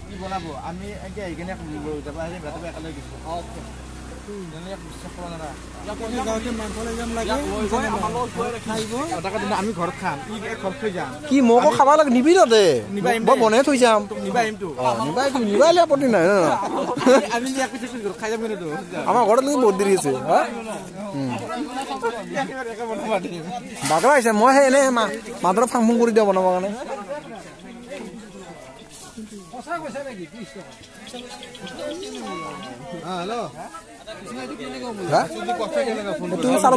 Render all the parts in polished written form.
কি বনাব আমি একে আহি কেনে লৈ যাব আজি ৰাতিপুৱা একেলগে গৈছো আমি ঘৰত খাম ঘৰত থৈ যাম কি মোকো খাব লাগে নিবি তাতে মই বনাই থৈ যাম নিবাইলে আপত্তি নাই আমাৰ ঘৰত বহুত দেৰি আছে বাগৰা আহিছে মই সেই এনে মাত্ৰ ফাং ফুং কৰি দিয়া বনাবৰ কাৰণে তুমি চাব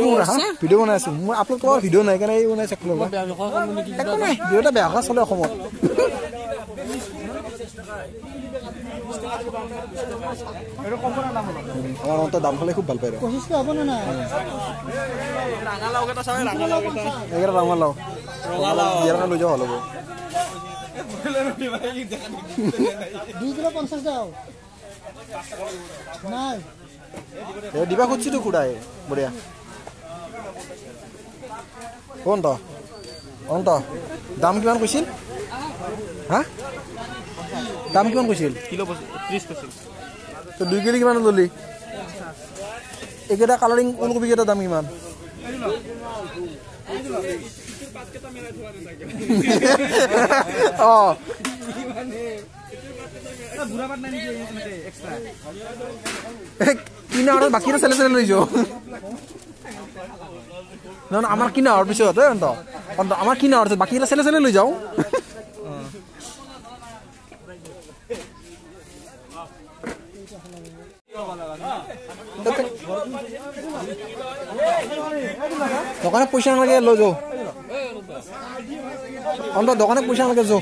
ভিডিঅ' বনাই আছো মই আপলোড কৰা ভিডিঅ' নাই কাৰণে বনাই চাক একো নাই ভিডিঅ'টা বেয়া হোৱা চলে অসমত আমাৰ দাম খালে খুব ভাল পায় ৰঙালাও লৈ যাওঁ ভাল হ'ব 2 কিলো 50 দাও নাই এ দিবা খুঁজছি তো খুড়াই বঢ়িয়া কোন দাম কিমান কৈছিল হা দাম কিমান কৈছিল কিলো 30 কৈছিল তো 2 কিলো কিমান ললি একেটা কালারিং ওলকবি কেটা দাম কিমান অ বুঢ়াবাট নাই নেকি এক্সট্ৰা কিনা আৰু বাকি চেলে চেলে লৈ যাও না আমাৰ কিনা আৰু পিছত আমাৰ কিনা আৰু বাকি চেলে চেলে লৈ যাও দোকানে পয়সা নালাগে লৈ যাও দোকানে পয়সা নালাগে যাও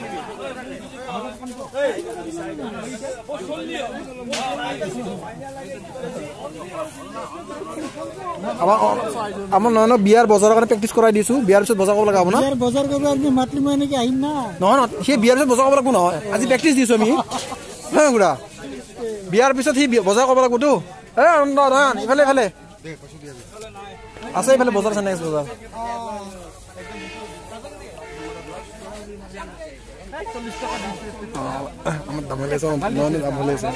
আমার নয় বিয়ার বজারের কারণে প্র্যাকটিস করাই দিছো বিয়ার পিছত বজাৰ কৰিব লাগব না বিয়াৰ বজাৰ কৰিব আমি মাতলি মই নেকি আহিম না নহয় সেই বিয়াৰ পিছত বজাৰ কৰিব লাগব নহয় আজি প্ৰ্যাকটিস দিছো আমি হ্যাঁ গুড়া বিয়াৰ পিছত সেই বজাৰ কৰিব লাগব তো এ নয়ন ইফালে ইফালে আছে ইফালে বজাৰ আছে নেক্সট বজাৰ আমাৰ দাম হলেছে নয়নেৰ দাম হলেছে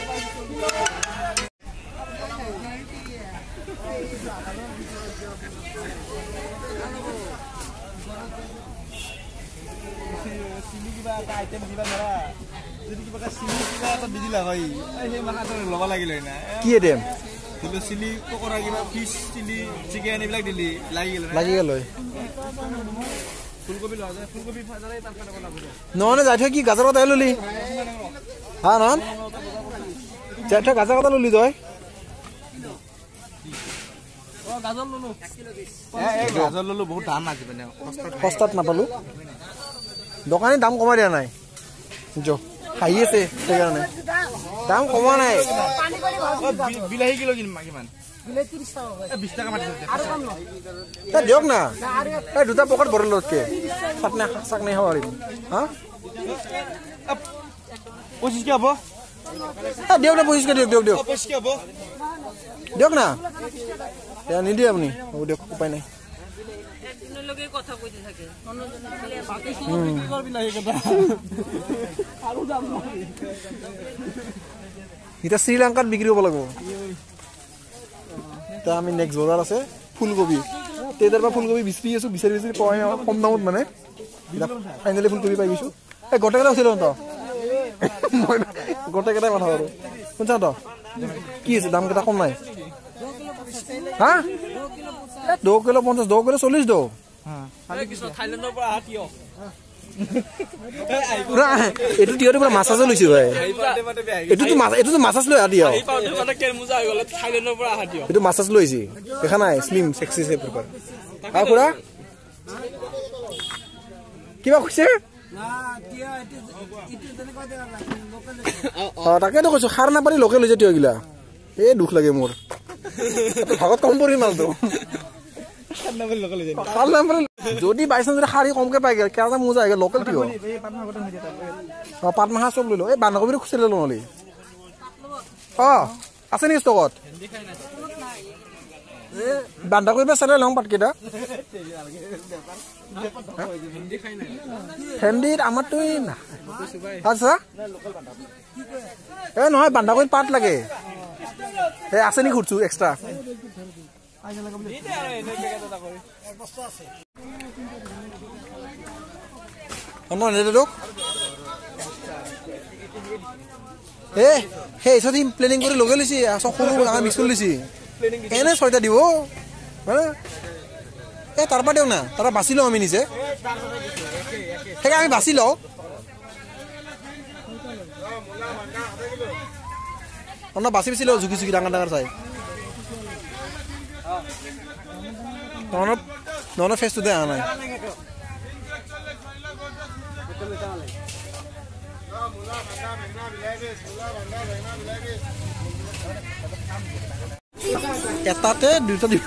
কি এটিএম চিলি পকৰা কিবা ফিছ চিলি চিকেন এইবিলাক দিলি লাগি গেল ফুলকবি লোৱা যায় ফুলকবি ফাজাৰে তাৰ কাৰণে বনাব নহনে যাই থৈ কি গাজৰ কটা ললি হা নন যাই থৈ গাজৰ কটা ললি তই গাজৰ ললো বহুত দাম আজি মানে সস্তাত নাপালো দোকানী দাম কমাই দিয়া নাই যো হাই আছে সেইকাৰণে দাম কমা নাই বিলাহী কিলো কিমান বিলাহী 30 টাকা 20 টাকা মাটি আৰু কম ন দিয়ক না এই দুটা পকেট ভরে লতকে সাতনে শাক নাই হওয়ারি হ্যাঁ 25 কে হব দিয়ক না 25 কে দিয়ক 25 কে হব দিয়ক না এয়া নিদিয়ে আপনি ও দিয়ক উপায় নাই একদিনের লগে কথা কইতে থাকে অন্যজন খালি বাকি কি করবি না এই কথা আৰু দাম এটা শ্ৰীলঙ্কাত বিক্ৰি হব লাগব তা আমি নেক্সট বজাৰ আছে ফুলকবি তেদাৰ পৰা ফুলকবি বিচাৰি আছো বিচাৰি পাই কম দামত মানে ফাইনালি ফুলকবি পাই গৈছো এই গোটেকেইটা আছিল তো গোটেকেইটাই কথা আৰু শুনছা তো কি আছে দাম কেইটা কম নাই হা 2 কিলো 50 2 কিলো 40 দো থাইলেণ্ডৰ পৰা আহা কিয় এটু টিয়ৰ পৰা মাছাজ লৈছে ভাই এটু মাছাজ লৈ আদি এই পাউতে মানে কেলমুজা হৈ গল থাইলেণ্ডৰ পৰা আহা দিও এটু মাছাজ লৈছে দেখা নাই স্লিম সেক্সি সে প্ৰকাৰ আ খুৰা কিবা কৈছে না কিয়া ইটো তেনেকৈ দেৰা লোকেল তাকে তো কৈছো খাৰ না পাৰি লোকেল হৈ যায় গিলা এ দুখ লাগে মোৰ ভাগত কম পৰি মালটো যদি বাইচান্স শাৰী কমকে পাই গেল কেটা মোজা আগে লোকেল কিয় পাতমাহা চব লৈ লো এই বান্ধাকবি খুচি লৈ নহলি আছে নেকি ষ্টকত বান্ধাকবি বা চালে লওঁ পাতকেইটা ভেন্দিত আমাৰতো আচ্ছা এই নহয় বান্ধাকবিত পাত লাগে এই আছে নেকি সুধছো এক্সট্ৰা সেই হিচাপে প্লেনিং কৰি লগে লৈছে চব সৰু ডাঙৰ মিক্স কৰি লৈছে এনে 6টা দিব এই তাৰ পৰা দিয়ক না তাৰ পৰা বাছি লওঁ আমি নিজে সেইকাৰণে আমি বাছি লওঁ বাছি বাছি লওঁ জুকি জুকি ডাঙৰ ডাঙৰ চাই নহ'লে ফেচটো দে অহা নাই এটাতে 2টা দিব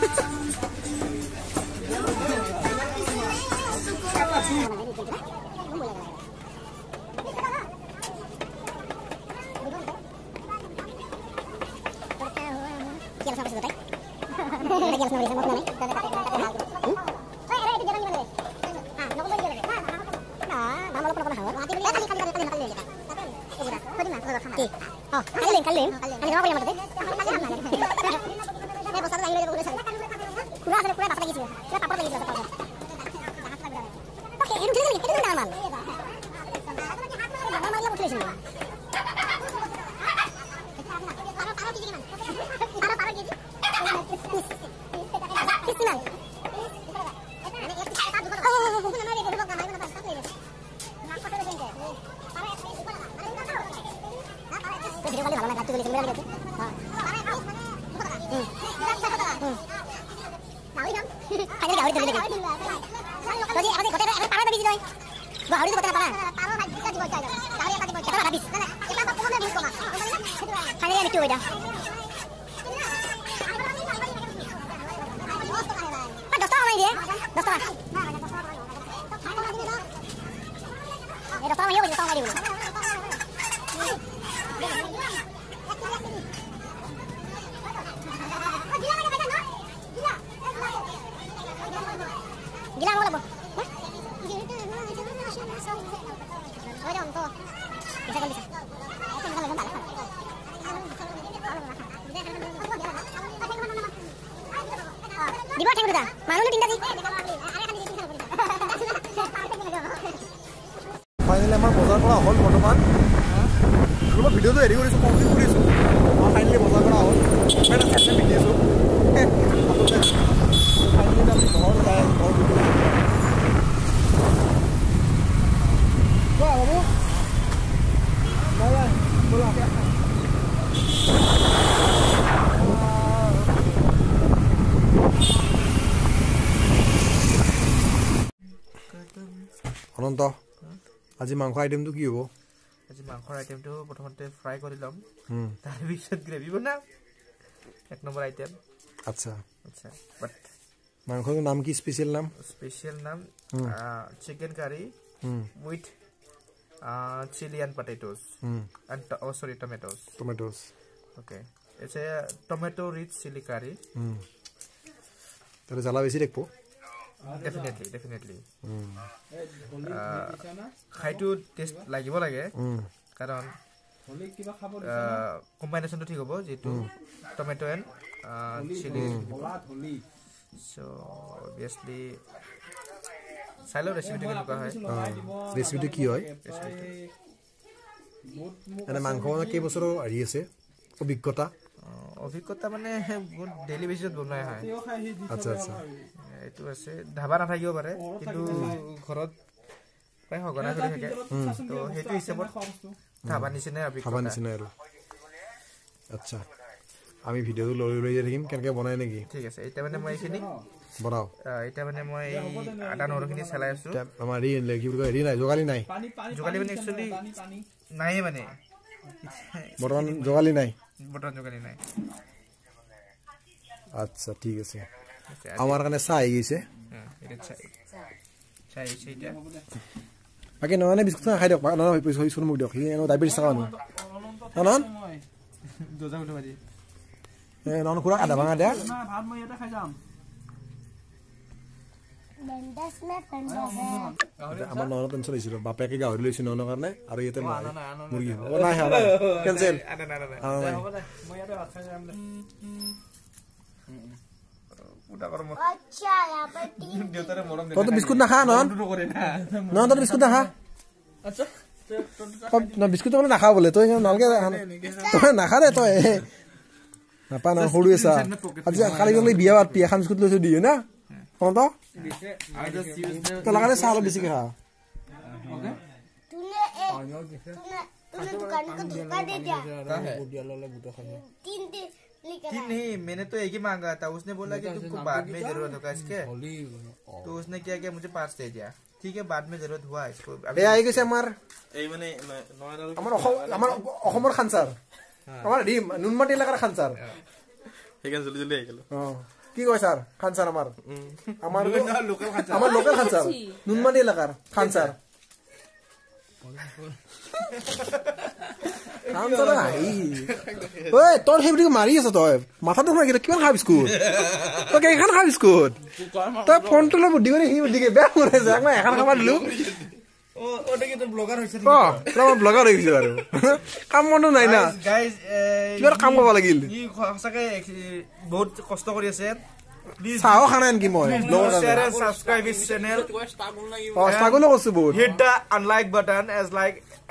ফাইনেলি আমাৰ বজাৰ কৰা হ'ল বৰ্তমান ভিডিঅ'টো হেৰি কৰিছোঁ কমপ্লিট কৰিছোঁ ফাইনেলি বজাৰ কৰা হ'ল পিন্ধি আছোঁ ফাইনেলি আমি ঘৰ যায় ঘৰ বাবু অনন্ত আজি মাংস আইটেমটো কি হ'ব আজি মাংসৰ আইটেমটো প্ৰথমতে ফ্ৰাই কৰি ল'ম তাৰপিছত গ্ৰেভি বনাম 1 নম্বৰ আইটেম আচ্ছা বাট মাংসৰ নাম কি স্পেচিয়েল নাম chicken curry with chili and potatoes and sorry tomatoes okay it's a tomato rich chili curry tare jala beshi dekbo definitely khaitu taste lagibo lage karon combination to thik hobo jetu tomato and chili so obviously সাইলো রেসিপিটো কেনেকুৱা হয় ৰেচিপিটো কি হয় এনে মাংস কেই বছৰ আহি আছে অভিজ্ঞতা মানে বহুত ডেইলি বেচিছত বনাই হয় আচ্ছা এইটো আছে ধাবা নাথাকিব পাৰে কিন্তু ঘৰত প্ৰায় হগনা কৰি থাকে তো সেইটো হিচাপত ধাবা নিচিনাই আৰু আচ্ছা আমি ভিডিঅ'টো লৈ যাই থাকিম কেনেকৈ বনাই নেকি ঠিক আছে এতিয়া মানে মই এইখিনি বনাও এতিয়া মানে মই আদা নহৰুখিনি চেলাই আছো আমাৰ হেৰি নাই যোগালি নাই মানে একচুৱেলি নাই মানে বৰ্তমান যোগালি নাই আচ্ছা ঠিক আছে আমাৰ কাৰণে চাহ আহি গৈছে বাকী নহয় বিস্কুট খাই দিয়ক মোক দিয়ক ডায়েবেটিছ থকা মানুহ নন খুৰা আধা ভাঙা দিয়া ভাত মই ইয়াতে খাই যাম আমাৰ নন টেনচন হৈছিল বাপেকে গাহৰি লৈছে ননৰ কাৰণে আৰু ইয়াতে মুৰ্গী নাই কেনচেল হ'ব দে মই ইয়াতে ভাত খাই যাম দে পুটা গৰম আচ্ছা ইয়াৰ পৰা দেউতাৰে মৰম দে তই বিস্কুট নাখা নন নন তই বিস্কুট নাখা আচ্ছা না বিস্কুট মানে নাখা বোলে তই নালকে তই নাখা দে তই নাপা না সৰু এছা আজি কালি গলে বিয়া পাতি এখন বিস্কুট লৈছো দিও না কোন তো তো লাগালে চাহ অলপ বেছিকে খা तूने दुकान को धोखा दे दिया तीन नहीं मैंने तो एक ही मांगा था उसने बोला कि तुमको बाद में जरूरत होगा इसके तो उसने क्या किया मुझे 5 दे दिया ठीक है बाद में जरूरत हुआ इसको এ আই গৈছে আমাৰ এই মানে আমাৰ অসমৰ খানচাৰ আমাৰ ডিম নুনমাটি এলেকাৰ খানচাৰ সেইকাৰণে জলদি জলদি আহি গেল কি কয় স্যাৰ খানচাৰ আমাৰ লোকাল খানচাৰ নুনমাটি এলাকাৰ খানচাৰ তোৰ সেইবুলি মাৰি আছ তই মাথাটো শুনা কিমান খা বিস্কুট তই কেইখন খা বিস্কুট তই ফোনটো লৈ বুদ্ধি কৰি সি বুদ্ধিকে বেয়া কৰে যাক মই এখন খাব দিলো ব্লগাৰ হৈ গৈছে আৰু কাম বনো নাই না কিবা কাম কৰিব লাগিল সঁচাকে বহুত কষ্ট কৰি আছে চাও খানা নেকি মই সাবস্ক্রাইব হিজ চ্যানেল স্ট্রাগল করছো বহুত hit the unlike button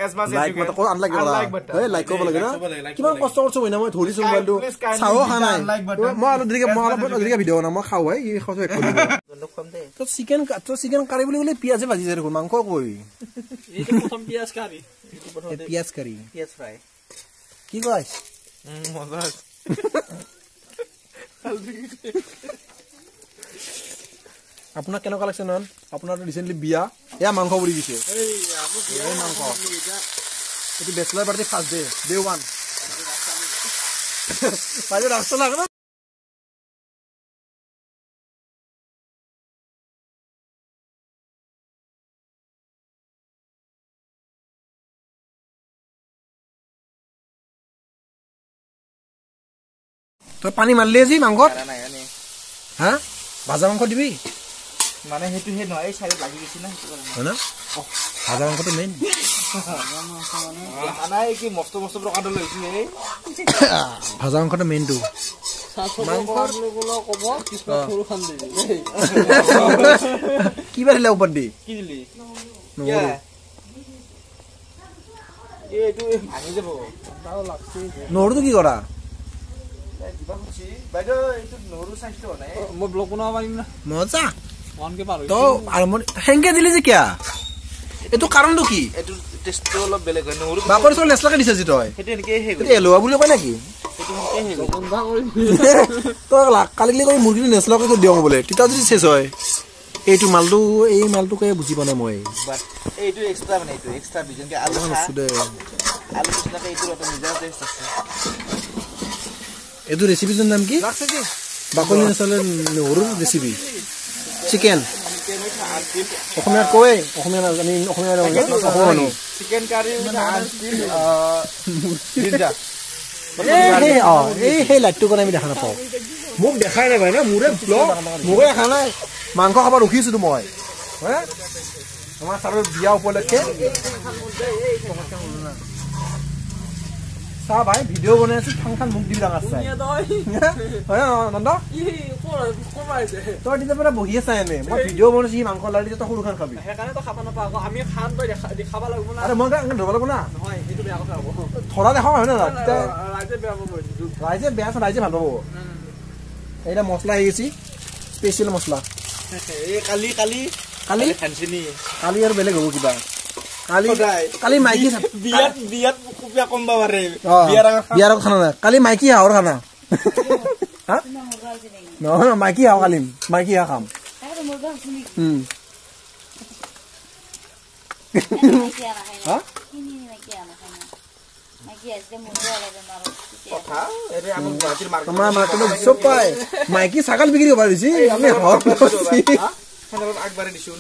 as much as you can unlike button এই লাইক কৰিব লাগে না কিমান কষ্ট কৰছো মই না মই ধৰিছো মোবাইলটো চাও খানা মই অলপ দেৰিকে ভিডিঅ' বনাম মই খাও এই খটো এক কৰি তো চিকেন কাৰি বুলি ক'লে পিয়াজে ভাজি যায় দেখোন মাংস কই এইটো প্ৰথম পিয়াজ কাৰি পিয়াজ ফ্ৰাই কি কয় মজা আপোনাৰ কেনেকুৱা লাগছে নন আপোনাৰ ৰিসেন্টলি বিয়া এয়া মাংস বুলি দিছে এই মাংস এটি বেচলাৰ পাৰ্টি ফাৰ্ষ্ট ডে 1 পাইলে ৰাস্তা লাগ না তো পানী মারলি আজি মাংসত হ্যাঁ ভাজা মাংস দিবি মানে হেতু হে নহয় এই সাইড লাগি গেছি না হয় না ভাজা মাংসটো মেইন খানা কি মস্ত মস্ত প্ৰকাৰৰ লৈছি এই ভাজা মাংসটো মেইনটো মাংসৰ লগলো কব কিছু সৰু খান দিবি কি বাৰিলা ওপৰ দি কি দিলি নহৰু এইটো ভাঙি যাব তাও লাগছে নহৰুটো কি কৰা বাইদেউ এইটো নহৰু সাইজটো নাই মই ব্লগ বনাব পাৰিম না মজা ওয়ানকে পাৰ তো আৰম্ভণি হেংকে দিলি যে কিয়া এটো কাৰণটো কি এটো টেষ্টটো অলপ বেলেগ হয় নহৰু বাকৰ চল নেছলাকে দিছে জি তই হেতে এনেকে হে এ লোৱা বুলি কয় নাকি এটো এনেকে হে বন্ধা কৰি তো কালিলে কই মুৰ্গী নেছলাকে দিও বলে তিতা যদি শেষ হয় এইটো মালটো কই বুজি পানে মই বাট এইটো এক্সট্ৰা মানে এইটো এক্সট্ৰা বিজনকে আলু বিজনকে এইটো এটা নিজৰ টেষ্ট আছে এটো ৰেচিপিৰ নাম কি লাগছে কি বাকলি নেছলে নহৰুৰ ৰেচিপি চিকেন অসমীয়া কয় অসমীয়া আমি অসমীয়া অসমীয়া চিকেন কাৰি আনটিল দিজা এই সেই লাইটটো কোনে আমি দেখা নাপাওঁ মোক দেখাই নাই ভাই না মোৰে ব্লগ মোকে দেখা নাই মাংস খাব ৰখিছো মই হে আমাৰ ছাৰৰ বিয়া উপলক্ষে চা ভাই ভিডিঅ' বনাই আছো খান মুখ দিবি ডাঙৰ চাই হয় নন্দ তই তেতিয়া পৰা বহি আছা এনে মই ভিডিঅ' বনাইছো মাংস লাৰি তই সৰু খান খাবি সেইকাৰণে তো খাব নাপাওঁ আকৌ আমি খান তই দেখাব লাগিব না আৰে মই ধৰিব লাগিব না নহয় সেইটো বেয়া কথা হ'ব থৰা দেখাও হয় না ৰাইজে বেয়া পাব ৰাইজে ভাল পাব এইটা মছলা আহি গৈছি স্পেচিয়েল মছলা এই কালি খানছিনি কালি আৰু বেলেগ হ'ব কিবা কালি মাইকী বিয়াত কুপিয়া কম বাবাৰে বিয়াৰ খানা না কালি মাইকী হাঁহৰ খানা নহয় মাইকী হাঁহ কালি মাইকী হাঁহ খাম মাইকী ছাগল বিক্ৰী কৰিব পাৰিছি আমি আগবাঢ়ি দিছো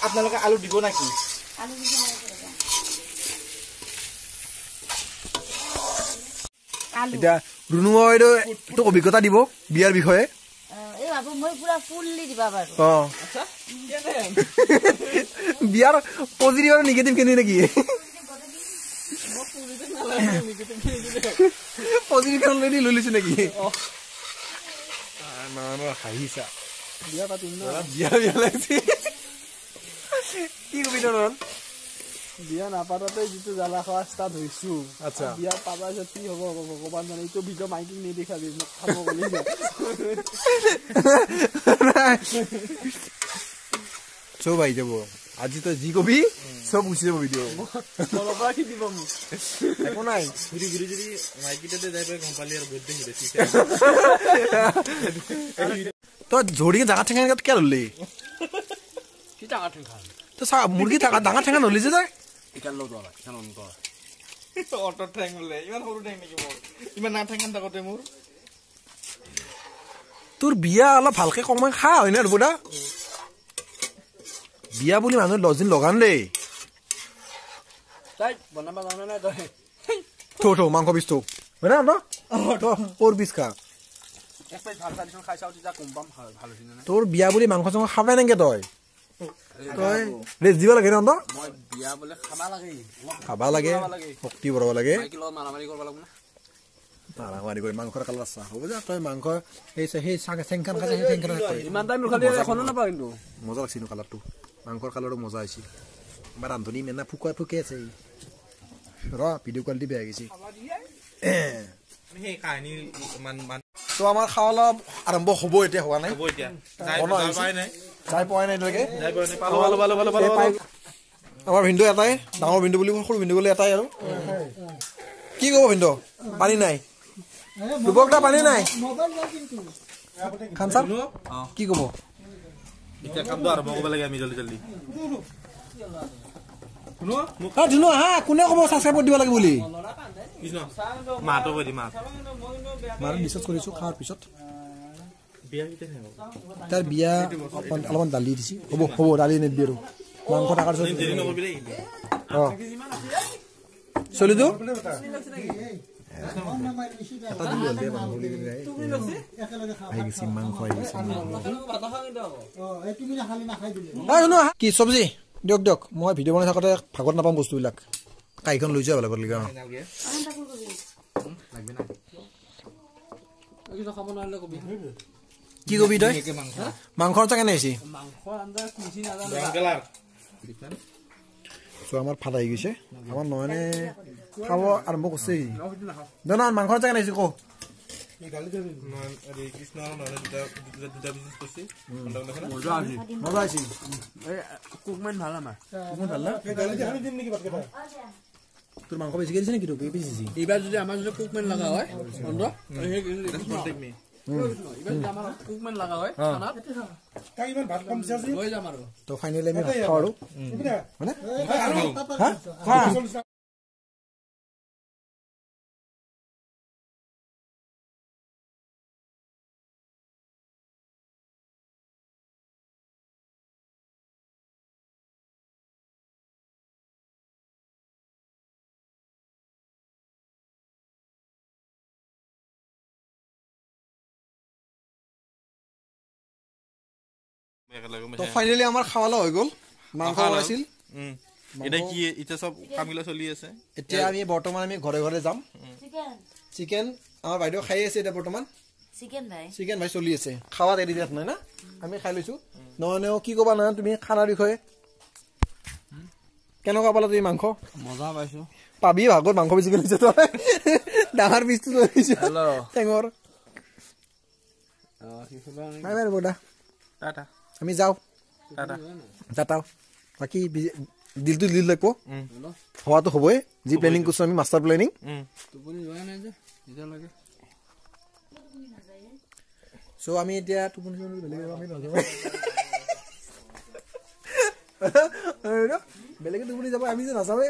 আপোনালোকে আলু দিব নাকি এতিয়া ৰুণু বাইদেউ এইটো অভিজ্ঞতা দিব বিয়াৰ বিষয়ে এই বাবু মই পুৰা ফুললি দিবা বাৰু বিয়াৰ পজিটিভ আৰু নিগেটিভ কেনে নেকি পজিটিভ অলৰেডি লৈ লৈছো নেকি হাঁহিছা বিয়া পাতিম ন বিয়া লাগিছে কি কবি তোৰ বিয়া নাপাতাতে যিটো জ্বালা খোৱা ষ্টাৰ্ট হৈছো আচ্ছা বিয়া পাবা যে কি হ'ব ভগৱান জানে এইটো ভিডিঅ' মাইকিং নেদেখাবি মোক খাব গলি চব আহি যাব আজি তই যি কবি চব গুচি যাব ভিডিঅ' পৰা কি দিব মোক একো নাই ঘূৰি ঘূৰি যদি মাইকিটাতে যাই পাই গম পালি আৰু বহুত দেখি বেছি তই জড়িকে জাগা ঠেঙা কিয় ল'লি কি জাগা ঠেঙা তই চা মুৰ্গী থাকা ডাঙৰ ঠেঙা নলি যে তই অট ঠেং বোলে ইমান সৰু ঠেং নেকি মোৰ ইমান না ঠেঙান থাকোতে মোৰ তোৰ বিয়া অলপ ভালকে কমাই খা হয় নে ৰবুদা বিয়া বুলি মানুহ 10 দিন লগান দেই তাই বনাবা জানা নাই তই থো মাংস বিছ থো হয় না তোৰ বিছ খা এক প্লেট ভাল খাইছ খাই চাও তেতিয়া কম পাম ভাল হৈছে না তোৰ বিয়া বুলি মাংস চাংস খাবে নেকি তই তই ৰেজ দিব লাগে ন মই বিয়া বলে খাবা লাগে শক্তি বঢ়াব লাগে মাৰামাৰি কৰিব লাগিব না মাৰামাৰি কৰি মাংসৰ কালাৰ চা হ'ব যা তই মাংস সেই চেংখান খাই সেই চেংখান ইমান টাইম ৰখালি এখনো নাপাও কিন্তু মজা লাগছিল কালাৰটো মাংসৰ কালাৰটো মজা হৈছে আমাৰ ৰান্ধনি মেনা ফুকে আছে ৰ ভিডিঅ' কোৱালিটি বেয়া গৈছে সেই কাহিনী তো আমাৰ খাওয়া অলপ আৰম্ভ হ'ব এতিয়া হোৱা নাই যাই পোৱাই নাই এতিয়ালৈকে আমাৰ ভিন্দু এটাই ডাঙৰ ভিন্দু বুলি সৰু ভিন্দু বুলি এটাই আৰু কি ক'ব ভিন্দু পানী নাই দুবকটা পানী নাই খান ছাৰ কি ক'ব এতিয়া কামটো আৰম্ভ কৰিব লাগে আমি জলদি জলদি ধুনু হা কোনে ক'ব ছাবস্ক্ৰাইব দিব লাগে বুলি মাতো কৈ দি মাত ডিছকাছ কৰিছো খোৱাৰ পিছত তাৰ বিয়া অলপমান দালি দিছি হ'ব দালি নিদিবি আৰু মাংস থকাৰ চলি দিওঁ কি চব্জি দিয়ক মই ভিডিঅ' বনাই থাকোঁতে ভাগত নাপাম বস্তুবিলাক কাইখন লৈ যোৱা বেলেগত লগা কি কবি তই মাংসৰ আঞ্জা কেনে হৈছে আমাৰ ফাট আহি গৈছে আমাৰ নয়নে খাব আৰম্ভ কৰিছে জানা মাংসৰ আঞ্জা কেনে হৈছে ক মজা আছে কুকমেন ভাল আমাৰ তোৰ মাংস বেছিকে দিছে নেকি এইবাৰ যদি আমাৰ যদি কুকমেন লগা হয় কুকমেন লগা হয় তো ফাইনেলি আমি খাওঁ আৰু তো ফাইনালি আমাৰ খাওয়া হৈ গ'ল মাংস বনাইছিল এটা কি এটা সব কামগিলা চলি আছে এতিয়া আমি বৰ্তমান আমি ঘৰে ঘৰে যাম চিকেন আমাৰ বাইদেউ খাই আছে এটা বৰ্তমান চিকেন ভাই চলি আছে খাওয়া এৰি দিয়াত নাই না আমি খাই লৈছো নহনেও কি ক'বা না তুমি খানাৰ বিষয়ে কেনেকুৱা পালা তুমি মাংস মজা পাইছো পাবি ভাগত মাংস বেছিকে লৈছে তই ডাঙৰ পিচটো লৈছে টেঙৰ নাই নাই বৰ্দা টাটা আমি যাও যাতাও বাকি দিলটো দিল লাগব হওয়াতো হবই যি প্ল্যানিং করছো আমি মাস্টার প্ল্যানিং সো আমি এতিয়া টুপনি বেলেগে টুপনি যাব আমি যে নাযাওয়ে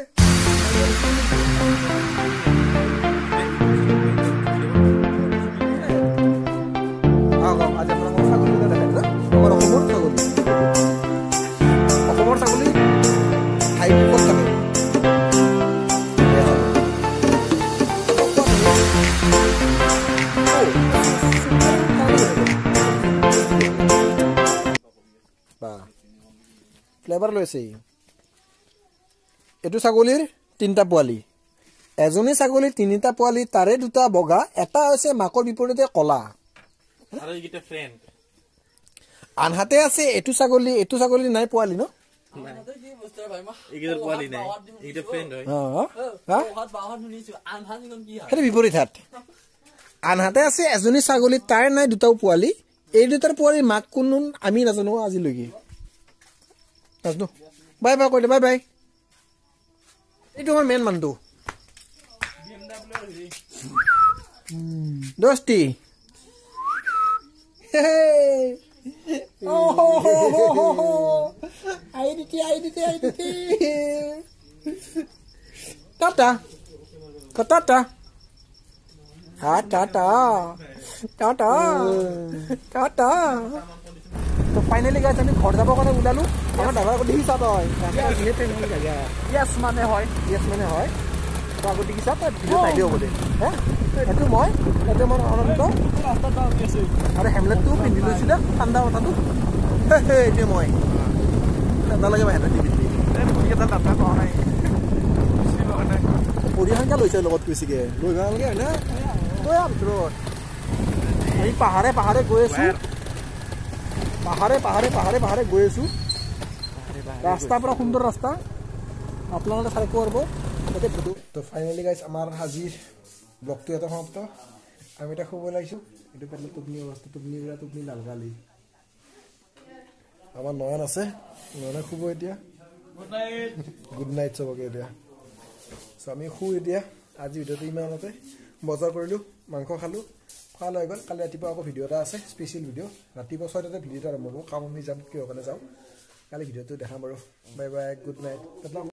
অসমৰ ছাগলী ঠাই ক'ত থাকে এবাৰ লৈছে এটো ছাগলীৰ 3টা পোৱালি এজনী ছাগলীৰ 3টা পোৱালি তাৰে 2টা বগা এটা হৈছে মাকৰ বিপৰীতে কলা আৰু এইটা ফ্ৰেন্ড আনহাতে আছে এটো ছাগলী নাই পোৱালি ন এইগিটাৰ পোৱালি নাই এইটা ফ্ৰেন্ড হয় হেতে বিপৰীত হাত আনহাতে আছে এজনী ছাগলী তাৰ নাই 2টাও পোৱালি এই 2টাৰ পোৱালি মাক কোন আমি নাজানো আজিলৈকে নাজানো বাই বাই কই দে বাই বাই এইটো আমাৰ মেন মানটো দোস্তি আই দিতি টাটা টাটা টাটা তো ফাইনালি গাইছ আমি ঘৰ যাব কাৰণে ওলালো আমাৰ দাদাৰ দেখিছা তই ইয়েছ মানে হয় তো আগত দেখিছা তই ভিডিঅ' চাই দিও বোলে হে এইটো মই অনন্ত আৰু হেমলেটটো পিন্ধি লৈছিলে ঠাণ্ডা কথাটো এইটোৱে মই ঠাণ্ডা লাগে বাহিৰত টিভিত পৰিসংখ্যা লৈছে লগত কৈছেগে লৈ ভাল লাগে হয় না ভিতৰত এই পাহাৰে গৈ আছো পাহাৰে গৈ আছো ৰাস্তা পুৰা সুন্দৰ ৰাস্তা আপোনালোকে চাই পাব তাতে ফটো তো ফাইনালি গাইছ আমাৰ আজিৰ ব্লগটো এটা সমাপ্ত আমি এটা শুব লাগিছো এইটো পেলে টোপনি অৱস্থা টোপনি লালগালি আমাৰ নয়ন আছে নয়নে শুব এতিয়া গুড নাইট চবকে এতিয়া সো আমি শু এতিয়া আজি ভিডিঅ'টো ইমানতে বজাৰ কৰিলো মাংস খালো খোৱা লৈ গ'ল কালি ৰাতিপুৱা আকৌ ভিডিঅ' এটা আছে স্পেচিয়েল ভিডিঅ' ৰাতিপুৱা 6টাতে ভিডিঅ'টো আৰম্ভ হ'ব কাম আমি যাম কিয় কাৰণে যাওঁ কালি ভিডিঅ'টো দেখাম বাৰু বাই বাই গুড নাইট